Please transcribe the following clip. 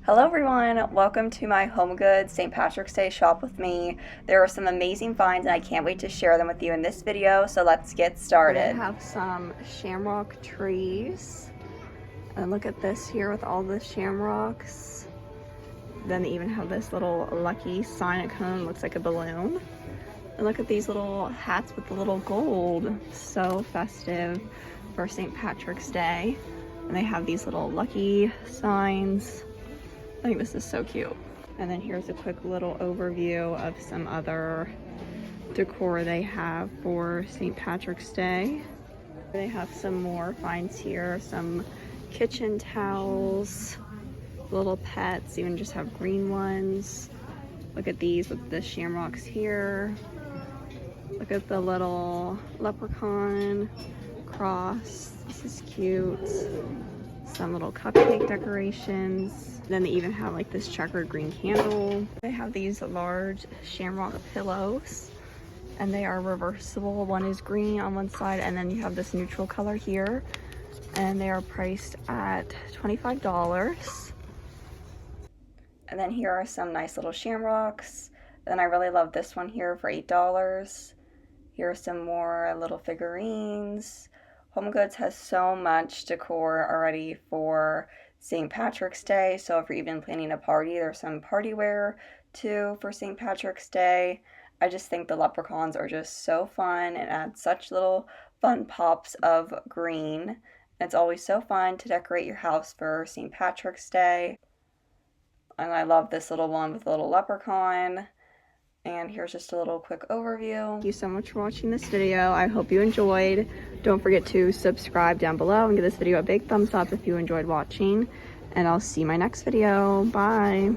Hello everyone, welcome to my Homegoods St. Patrick's Day shop with me. There are some amazing finds and I can't wait to share them with you in this video, so let's get started. I have some shamrock trees, and look at this here with all the shamrocks. Then they even have this little lucky sign. It kind of looks like a balloon. And look at these little hats with the little gold. So festive for St. Patrick's Day. And they have these little lucky signs. I think this is so cute. And then here's a quick little overview of some other decor they have for St. Patrick's Day. They have some more finds here, some kitchen towels, little pets, even just have green ones. Look at these with the shamrocks here. Look at the little leprechaun cross. This is cute. Some little cupcake decorations. Then they even have like this checkered green candle. They have these large shamrock pillows and they are reversible. One is green on one side and then you have this neutral color here, and they are priced at $25. And then here are some nice little shamrocks. Then I really love this one here for $8. Here are some more little figurines. Homegoods has so much decor already for St. Patrick's Day, so if you're even planning a party, there's some party wear too for St. Patrick's Day. I just think the leprechauns are just so fun and add such little fun pops of green. It's always so fun to decorate your house for St. Patrick's Day. And I love this little one with a little leprechaun. And here's just a little quick overview. Thank you so much for watching this video. I hope you enjoyed. Don't forget to subscribe down below and give this video a big thumbs up if you enjoyed watching. And I'll see you in my next video. Bye.